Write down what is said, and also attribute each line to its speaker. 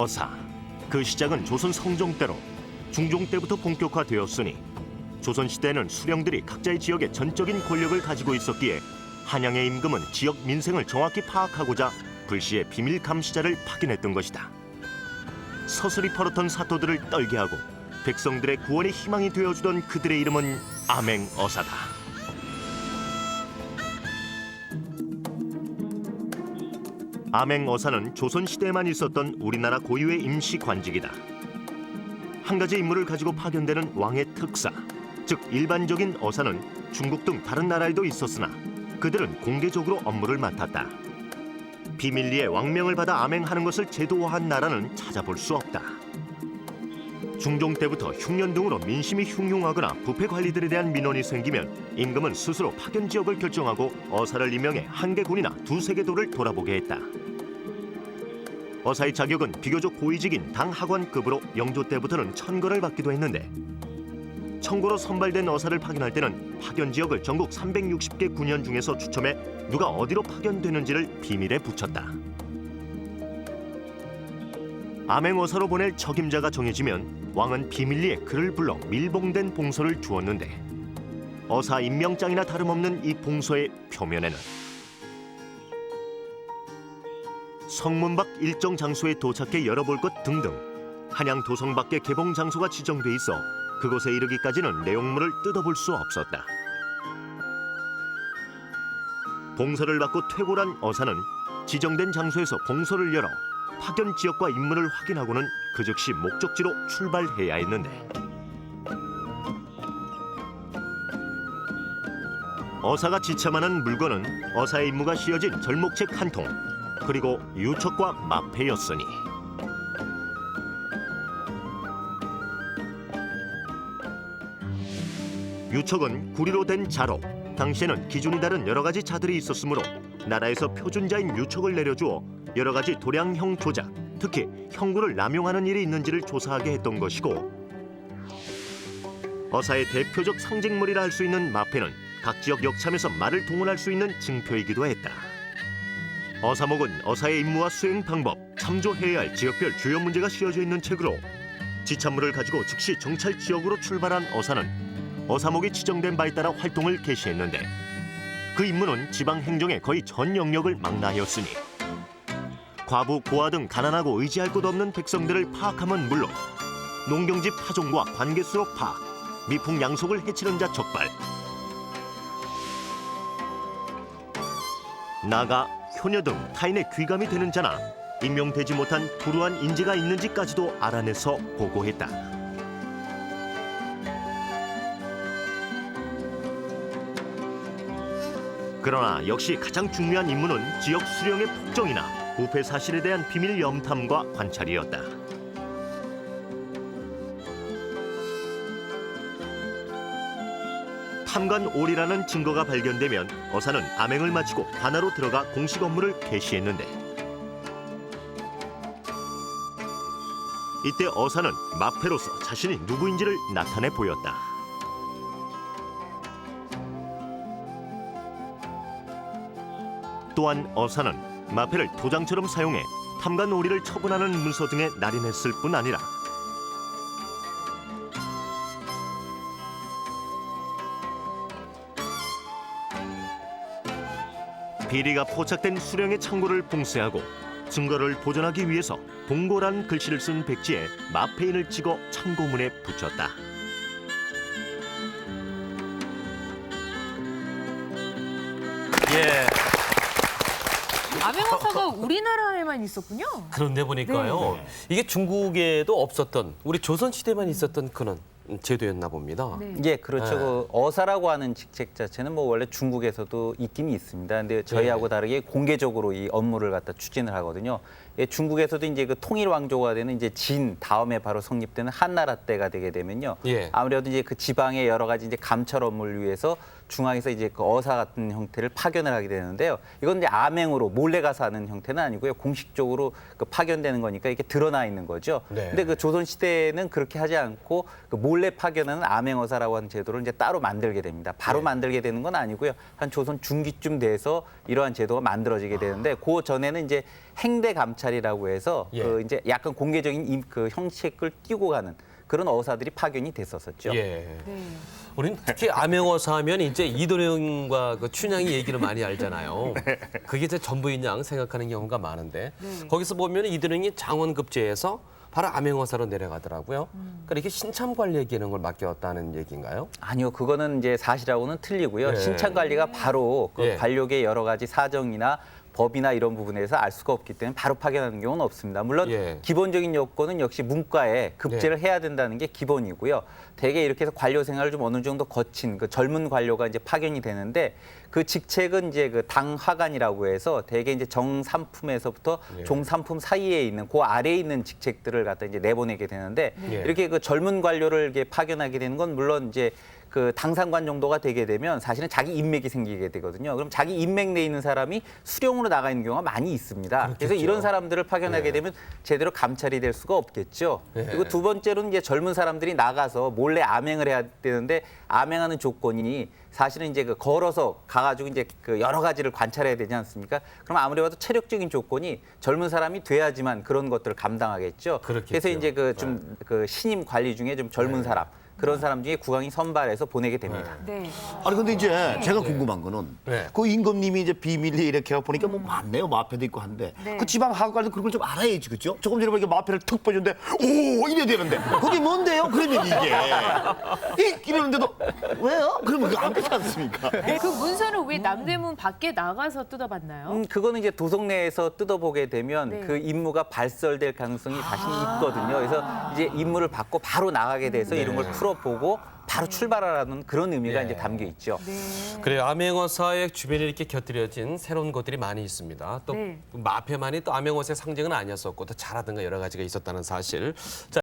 Speaker 1: 어사. 그 시작은 조선 성종 때로 중종 때부터 본격화되었으니 조선시대에는 수령들이 각자의 지역에 전적인 권력을 가지고 있었기에 한양의 임금은 지역 민생을 정확히 파악하고자 불시에 비밀 감시자를 파견했던 것이다. 서슬이 벌었던 사토들을 떨게 하고 백성들의 구원의 희망이 되어주던 그들의 이름은 암행어사다. 암행어사는 조선시대에만 있었던 우리나라 고유의 임시관직이다. 한 가지 임무를 가지고 파견되는 왕의 특사, 즉 일반적인 어사는 중국 등 다른 나라에도 있었으나 그들은 공개적으로 업무를 맡았다. 비밀리에 왕명을 받아 암행하는 것을 제도화한 나라는 찾아볼 수 없다. 중종 때부터 흉년 등으로 민심이 흉흉하거나 부패 관리들에 대한 민원이 생기면 임금은 스스로 파견 지역을 결정하고 어사를 임명해 한 개 군이나 두세 개 도를 돌아보게 했다. 어사의 자격은 비교적 고위직인 당하관급으로 영조 때부터는 천거를 받기도 했는데 천거로 선발된 어사를 파견할 때는 파견 지역을 전국 360개 군현 중에서 추첨해 누가 어디로 파견되는지를 비밀에 붙였다. 암행어사로 보낼 적임자가 정해지면 왕은 비밀리에 그를 불러 밀봉된 봉서를 주었는데 어사 임명장이나 다름없는 이 봉서의 표면에는 성문 밖 일정 장소에 도착해 열어볼 것 등등 한양 도성 밖에 개봉 장소가 지정돼 있어 그곳에 이르기까지는 내용물을 뜯어볼 수 없었다. 봉서를 받고 퇴골한 어사는 지정된 장소에서 봉서를 열어 파견 지역과 인물을 확인하고는 그 즉시 목적지로 출발해야 했는데 어사가 지참하는 물건은 어사의 임무가 씌어진 절목책 한 통, 그리고 유척과 마패였으니 유척은 구리로 된 자로, 당시에는 기준이 다른 여러 가지 자들이 있었으므로 나라에서 표준자인 유척을 내려주어 여러 가지 도량형 조작, 특히 형구를 남용하는 일이 있는지를 조사하게 했던 것이고 어사의 대표적 상징물이라 할 수 있는 마패는 각 지역 역참에서 말을 동원할 수 있는 증표이기도 했다. 어사목은 어사의 임무와 수행 방법, 참조해야 할 지역별 주요 문제가 씌어져 있는 책으로 지참물을 가지고 즉시 정찰 지역으로 출발한 어사는 어사목이 지정된 바에 따라 활동을 개시했는데 그 임무는 지방 행정의 거의 전 영역을 망라하였으니 과부, 고아 등 가난하고 의지할 곳 없는 백성들을 파악함은 물론 농경지 파종과 관계수로 파악, 미풍 양속을 해치는 자 적발, 나가, 효녀 등 타인의 귀감이 되는 자나 임명되지 못한 불우한 인재가 있는지까지도 알아내서 보고했다. 그러나 역시 가장 중요한 임무는 지역 수령의 폭정이나 부패 사실에 대한 비밀 염탐과 관찰이었다. 탐관올이라는 증거가 발견되면 어사는 암행을 마치고 관하로 들어가 공식 업무를 개시했는데 이때 어사는 마패로서 자신이 누구인지를 나타내 보였다. 또한 어사는 마패를 도장처럼 사용해 탐관오리를 처분하는 문서 등에 날인했을 뿐 아니라 비리가 포착된 수령의 창고를 봉쇄하고 증거를 보존하기 위해서 봉고란 글씨를 쓴 백지에 마패인을 찍어 창고문에 붙였다.
Speaker 2: 예.
Speaker 3: 암행어사가 우리나라에만 있었군요.
Speaker 2: 그런데 보니까요. 이게 중국에도 없었던 우리 조선시대만 있었던 그런 제도였나 봅니다.
Speaker 3: 네.
Speaker 4: 예, 그렇죠.
Speaker 2: 네.
Speaker 4: 그 어사라고 하는 직책 자체는 뭐 원래 중국에서도 있긴 있습니다. 근데 저희하고
Speaker 2: 네.
Speaker 4: 다르게 공개적으로 이 업무를 갖다 추진을 하거든요. 예, 중국에서도 이제 그 통일 왕조가 되는 이제 진 다음에 바로 성립되는 한나라 때가 되게 되면요.
Speaker 2: 예.
Speaker 4: 아무래도 이제 그 지방의 여러 가지 이제 감찰 업무를 위해서 중앙에서 이제 그 어사 같은 형태를 파견을 하게 되는데요. 이건 이제 암행으로 몰래 가서 하는 형태는 아니고요. 공식적으로 그 파견되는 거니까 이게 드러나 있는 거죠.
Speaker 2: 네.
Speaker 4: 근데 그 조선 시대에는 그렇게 하지 않고 그 몰래 파견하는 암행어사라고 하는 제도를 이제 따로 만들게 됩니다. 바로 만들게 되는 건 아니고요. 한 조선 중기쯤 돼서 이러한 제도가 만들어지게 되는데 그 전에는 이제 행대 감찰이라고 해서
Speaker 2: 예.
Speaker 4: 그 이제 약간 공개적인 그 형식을 띄고 가는 그런 어사들이 파견이 됐었었죠.
Speaker 2: 예.
Speaker 3: 네.
Speaker 2: 우린 특히 암행어사 하면 이제 이도령과 그 춘향이 얘기를 많이 알잖아요. 그게 이제 전부인 양 생각하는 경우가 많은데
Speaker 3: 네.
Speaker 2: 거기서 보면 이도령이 장원급제에서 바로 암행어사로 내려가더라고요. 그러니까 이렇게 신참 관리 기능을 맡겼다는 얘기인가요?
Speaker 4: 아니요, 그거는 이제 사실하고는 틀리고요.
Speaker 2: 예.
Speaker 4: 신참 관리가 바로 그
Speaker 2: 예.
Speaker 4: 관료의 여러 가지 사정이나 법이나 이런 부분에서 알 수가 없기 때문에 바로 파견하는 경우는 없습니다. 물론
Speaker 2: 예.
Speaker 4: 기본적인 요건은 역시 문과에 급제를 해야 된다는 게 기본이고요. 대개 이렇게 해서 관료 생활을 좀 어느 정도 거친 그 젊은 관료가 이제 파견이 되는데 그 직책은 이제 그 당하관이라고 해서 대개 이제 정삼품에서부터
Speaker 2: 예.
Speaker 4: 종삼품 사이에 있는 그 아래에 있는 직책들을 갖다 이제 내보내게 되는데
Speaker 2: 예.
Speaker 4: 이렇게 그 젊은 관료를 이렇게 파견하게 되는 건 물론 이제 그 당상관 정도가 되게 되면 사실은 자기 인맥이 생기게 되거든요. 그럼 자기 인맥 내에 있는 사람이 수령으로 나가 있는 경우가 많이 있습니다. 그래서 이런 사람들을 파견하게
Speaker 2: 예.
Speaker 4: 되면 제대로 감찰이 될 수가 없겠죠.
Speaker 2: 예.
Speaker 4: 그리고 두 번째로는 이제 젊은 사람들이 나가서 몰래 암행을 해야 되는데 암행하는 조건이 사실은 이제 그 걸어서 가가지고 이제 그 여러 가지를 관찰해야 되지 않습니까? 그럼 아무리 봐도 체력적인 조건이 젊은 사람이 돼야지만 그런 것들을 감당하겠죠.
Speaker 2: 그렇겠죠.
Speaker 4: 그래서 이제 그 좀 그 신임 관리 중에 좀 젊은 사람 그런 사람 중에 국왕이 선발해서 보내게 됩니다.
Speaker 3: 네.
Speaker 5: 아니 근데 이제 제가 궁금한 거는
Speaker 2: 네.
Speaker 5: 그 임금님이 이제 비밀리 이렇게 보니까 뭐 많네요. 마패도 있고 한데
Speaker 3: 네.
Speaker 5: 그 지방 하관도 그런 걸 좀 알아야지 그죠? 조금 전에 보니까 마패를 툭 보여줬는데 오 이래 되는데 그게 뭔데요? 그러면 이게 이러는데도 왜요? 그러면 그거 안 되지 않습니까?
Speaker 3: 그 문서를 왜 남대문 밖에 나가서 뜯어봤나요?
Speaker 4: 그거는 이제 도성 내에서 뜯어보게 되면
Speaker 3: 네.
Speaker 4: 그 임무가 발설될 가능성이 사실 있거든요. 그래서 이제 임무를 받고 바로 나가게 돼서 이런 걸 풀어보고 바로 출발하라는 그런 의미가
Speaker 2: 네.
Speaker 4: 이제 담겨 있죠.
Speaker 3: 네.
Speaker 2: 그래요. 암행어사의 주변에 이렇게 곁들여진 새로운 것들이 많이 있습니다. 또
Speaker 3: 네.
Speaker 2: 마패만이 또 암행어사의 상징은 아니었었고 또 잘하던 거 여러 가지가 있었다는 사실. 자,